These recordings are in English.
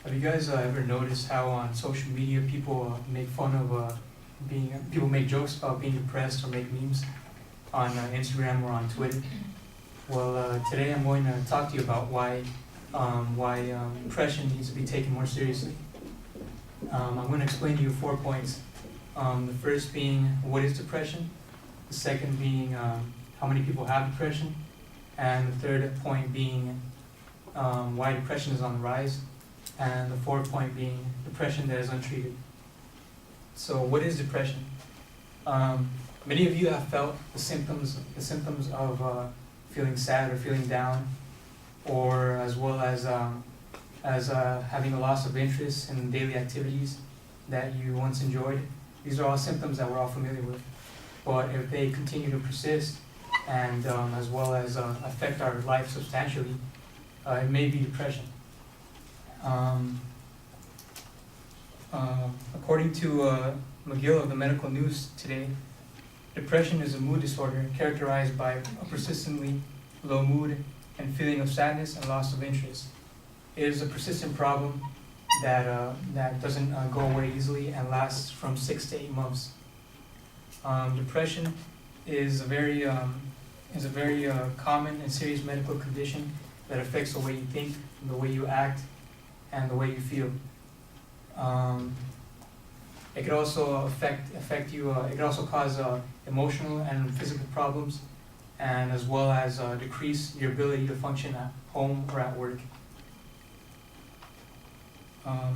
Have you guys ever noticed how on social media people make fun of people make jokes about being depressed or make memes on Instagram or on Twitter? Well, today I'm going to talk to you about why depression needs to be taken more seriously. I'm going to explain to you 4 points. The first being, what is depression? The second being, how many people have depression? And the third point being, why depression is on the rise. And the fourth point being, depression that is untreated. So what is depression? Many of you have felt the symptoms of feeling sad or feeling down, or as well as having a loss of interest in daily activities that you once enjoyed. These are all symptoms that we're all familiar with. But if they continue to persist and as well as affect our life substantially, it may be depression. According to McGill of the Medical News today, depression is a mood disorder characterized by a persistently low mood and feeling of sadness and loss of interest. It is a persistent problem that doesn't go away easily and lasts from 6 to 8 months. Depression is a very common and serious medical condition that affects the way you think, the way you act, and the way you feel. It could also affect you. It could also cause emotional and physical problems, and as well as decrease your ability to function at home or at work.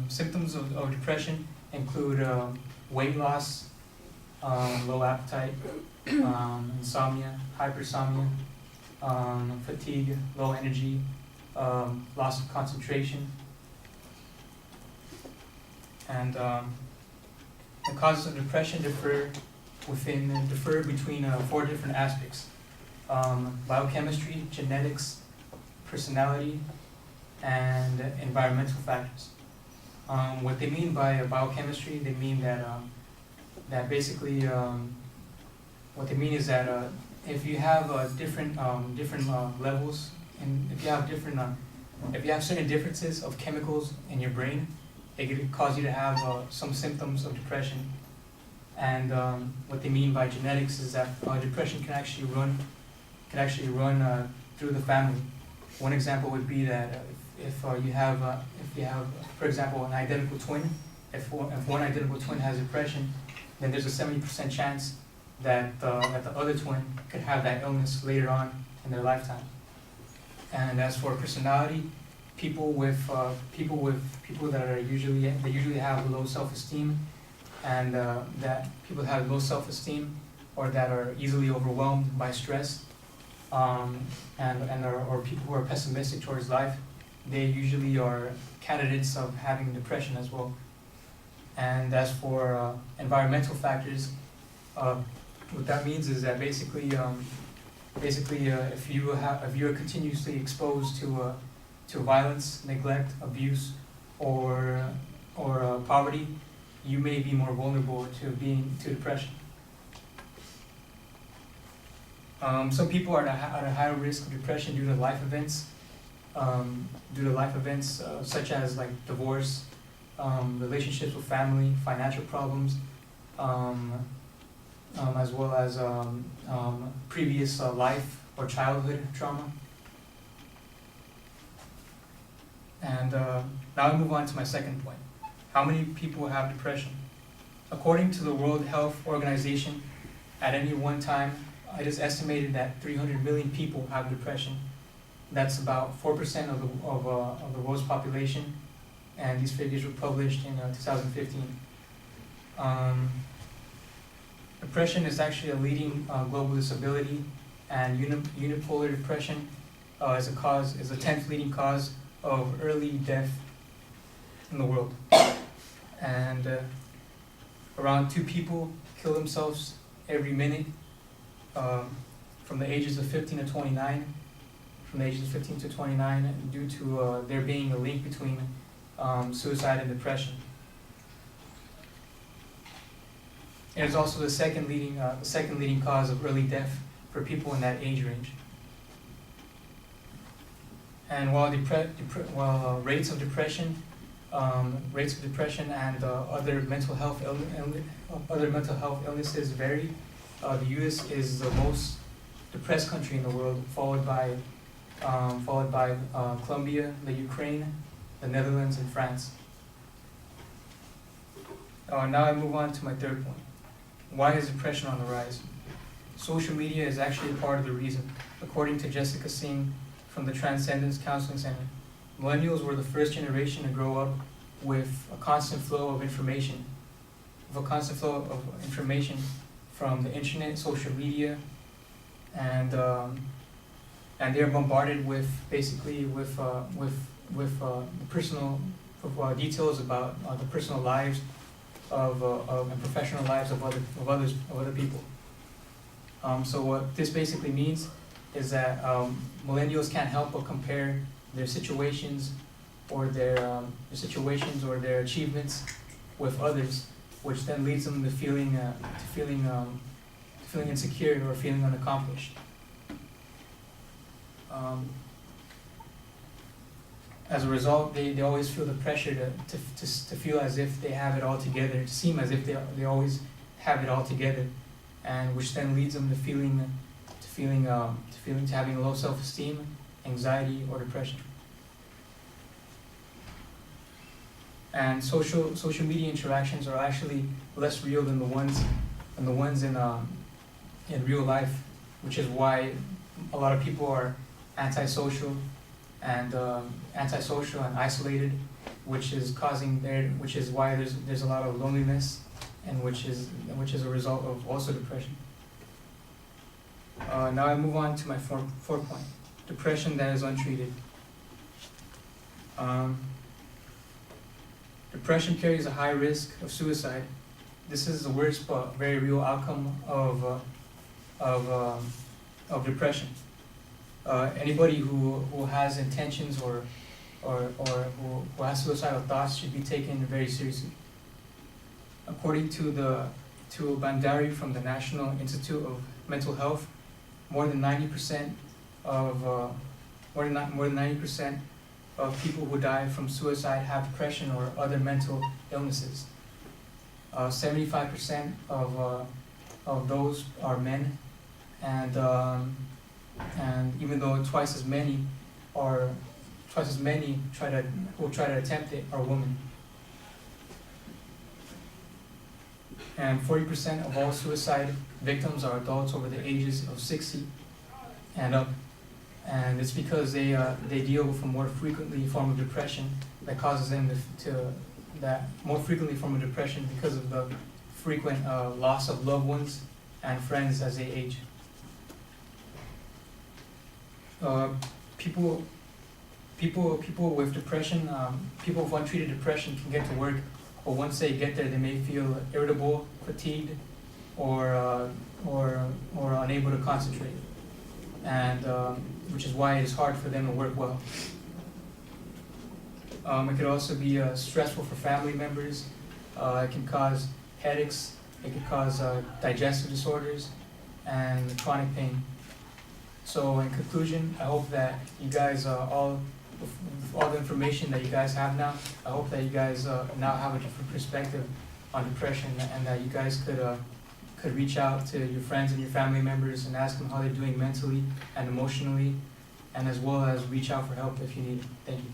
Symptoms of depression include weight loss, low appetite, insomnia, hypersomnia, fatigue, low energy, loss of concentration. And the causes of depression differ between 4 different aspects: biochemistry, genetics, personality, and environmental factors. What they mean by biochemistry, they mean that basically what they mean is that if you have different levels, and if you have certain differences of chemicals in your brain, it could cause you to have some symptoms of depression. And what they mean by genetics is that depression can actually run through the family. One example would be that if you have, for example, an identical twin. If one identical twin has depression, then there's a 70% chance that the other twin could have that illness later on in their lifetime. And as for personality, people that are usually have low self-esteem, and that people have low self-esteem or that are easily overwhelmed by stress, or people who are pessimistic towards life, they usually are candidates of having depression as well. And as for environmental factors, what that means is that basically if you are continuously exposed to violence, neglect, abuse, or poverty, you may be more vulnerable to depression. Some people are at a higher risk of depression due to life events, such as like divorce, relationships with family, financial problems, as well as previous life or childhood trauma. And now I move on to my second point. How many people have depression? According to the World Health Organization, at any one time, it is estimated that 300 million people have depression. That's about 4% of the world's population, and these figures were published in 2015. Depression is actually a leading global disability, and unipolar depression is the 10th leading cause of early death in the world. And around 2 people kill themselves every minute from the ages of 15 to 29. From the ages of 15 to 29, due to there being a link between suicide and depression. It is also the second leading cause of early death for people in that age range. And while rates of depression rates of depression and other mental health illnesses vary. The U.S. is the most depressed country in the world, followed by Colombia, the Ukraine, the Netherlands, and France. Now I move on to my third point. Why is depression on the rise? Social media is actually part of the reason. According to Jessica Singh from the Transcendence Counseling Center, millennials were the first generation to grow up with a constant flow of information, from the internet, social media, and they are bombarded with personal details about the personal lives and professional lives of other people. So what this basically means is that millennials can't help but compare their situations or their achievements with others, which then leads them to feeling insecure or feeling unaccomplished. As a result, they always feel the pressure to feel as if they have it all together, to seem as if they always have it all together, and which then leads them to having low self-esteem, anxiety, or depression. And social media interactions are actually less real than the ones in real life, which is why a lot of people are antisocial and isolated, which is why there's a lot of loneliness, and which is a result of also depression. Now I move on to my fourth point: depression that is untreated. Depression carries a high risk of suicide. This is the worst but very real outcome of depression. Anybody who has intentions or who has suicidal thoughts should be taken very seriously. According to Bandari from the National Institute of Mental Health, more than 90% of people who die from suicide have depression or other mental illnesses. 75% of those are men, and even though twice as many who try to attempt it are women. And 40% of all suicide victims are adults over the ages of 60 and up. And it's because they deal with a more frequently form of depression that causes them because of the frequent loss of loved ones and friends as they age. People with depression, people with untreated depression can get to work, but once they get there, they may feel irritable, fatigued, or unable to concentrate, and which is why it is hard for them to work well. It could also be stressful for family members. It can cause headaches. It could cause digestive disorders and chronic pain. So in conclusion, I hope that you guys, with all the information that you guys have now, I hope that you guys now have a different perspective on depression, and that you guys could reach out to your friends and your family members and ask them how they're doing mentally and emotionally, and as well as reach out for help if you need it. Thank you.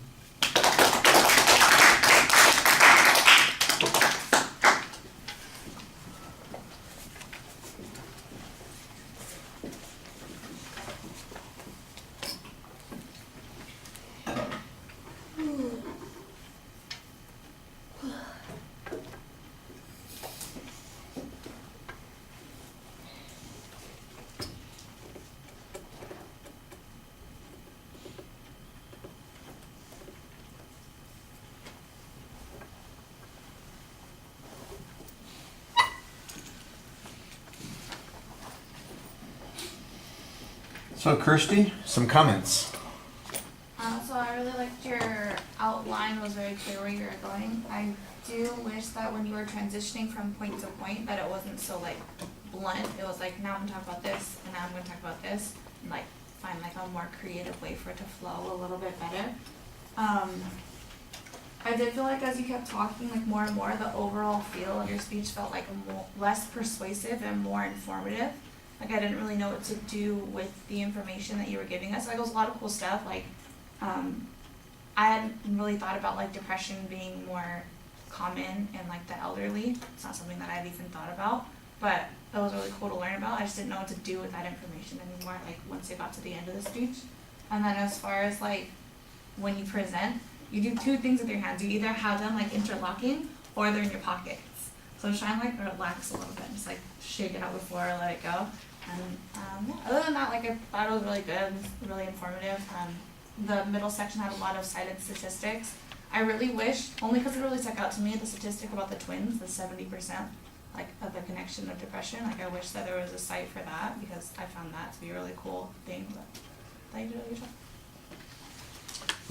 So Kirsty, some comments. So I really liked your outline, was very clear where you were going. I do wish that when you were transitioning from point to point that it wasn't so like blunt. It was like, now I'm gonna talk about this and now I'm gonna talk about this, and like find like a more creative way for it to flow a little bit better. I did feel like as you kept talking, like more and more, the overall feel of your speech felt like less persuasive and more informative. Like I didn't really know what to do with the information that you were giving us. Like it was a lot of cool stuff. Like I hadn't really thought about like depression being more common in like the elderly. It's not something that I'd even thought about, but it was really cool to learn about. I just didn't know what to do with that information anymore. Like once it got to the end of the speech, and then as far as like when you present, you do two things with your hands. You either have them like interlocking or they're in your pockets. So try and like relax a little bit, just like shake it out before I let it go. And yeah, other than that, like I thought it was really good, really informative. The middle section had a lot of cited statistics. I really wish, only because it really stuck out to me, the statistic about the twins, the 70%, like of the connection of depression. Like I wish that there was a site for that because I found that to be a really cool thing. But I thought you did a good job.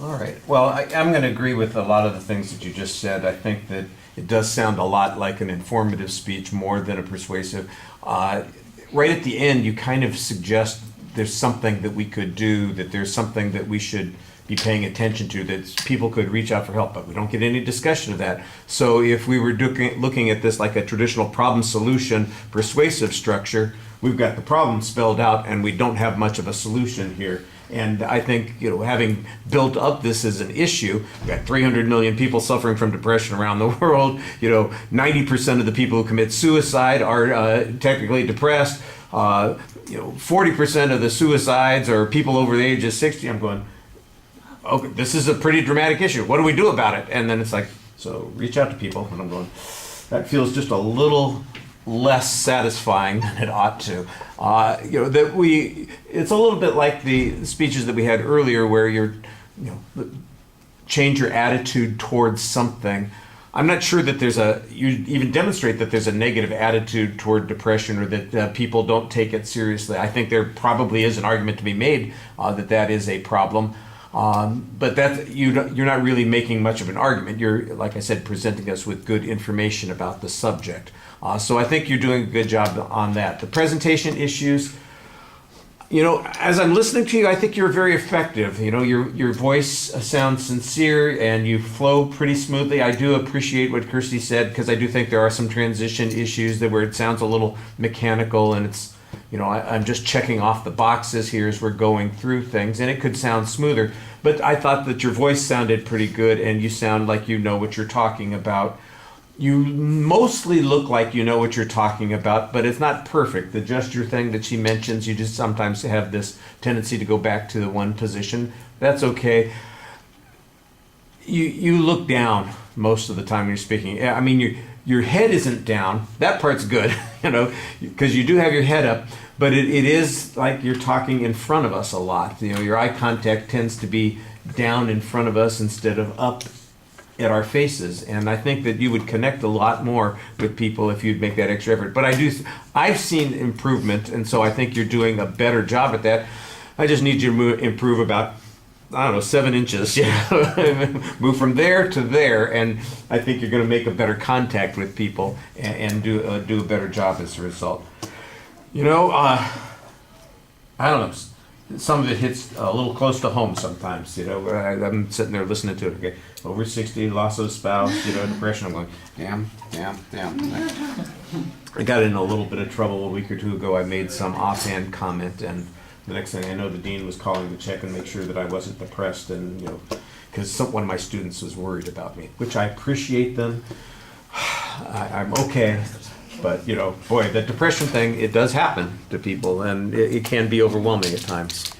All right. Well, I'm going to agree with a lot of the things that you just said. I think that it does sound a lot like an informative speech more than a persuasive. Right at the end, you kind of suggest there's something that we could do, that there's something that we should be paying attention to, that people could reach out for help, but we don't get any discussion of that. So if we were looking at this like a traditional problem solution persuasive structure, we've got the problem spelled out and we don't have much of a solution here. And I think, having built up this as an issue, we've got 300 million people suffering from depression around the world. 90% of the people who commit suicide are technically depressed. 40% of the suicides are people over the age of 60. I'm going, okay, this is a pretty dramatic issue. What do we do about it? And then it's like, so reach out to people. And I'm going, that feels just a little less satisfying than it ought to. It's a little bit like the speeches that we had earlier where change your attitude towards something. I'm not sure that you even demonstrate that there's a negative attitude toward depression or that people don't take it seriously. I think there probably is an argument to be made that is a problem. But you're not really making much of an argument. You're, like I said, presenting us with good information about the subject. So I think you're doing a good job on that. The presentation issues, as I'm listening to you, I think you're very effective. Your voice sounds sincere and you flow pretty smoothly. I do appreciate what Kirsty said because I do think there are some transition issues where it sounds a little mechanical and it's, I'm just checking off the boxes here as we're going through things, and it could sound smoother. But I thought that your voice sounded pretty good, and you sound like you know what you're talking about. You mostly look like you know what you're talking about, but it's not perfect. The gesture thing that she mentions, you just sometimes have this tendency to go back to the one position. That's okay. You look down most of the time when you're speaking. I mean, your head isn't down. That part's good, because you do have your head up, but it is like you're talking in front of us a lot. Your eye contact tends to be down in front of us instead of up at our faces, and I think that you would connect a lot more with people if you'd make that extra effort. But I've seen improvement, and so I think you're doing a better job at that. I just need you to improve about 7 inches. Move from there to there, and I think you're going to make a better contact with people and do a better job as a result. I don't know. Some of it hits a little close to home sometimes. I'm sitting there listening to it. Okay, over 60, loss of a spouse, depression. I'm going, damn. I got in a little bit of trouble a week or two ago. I made some offhand comment, and the next thing I know, the dean was calling to check and make sure that I wasn't depressed, and because one of my students was worried about me, which I appreciate them. I'm okay. But, boy, the depression thing, it does happen to people, and it can be overwhelming at times.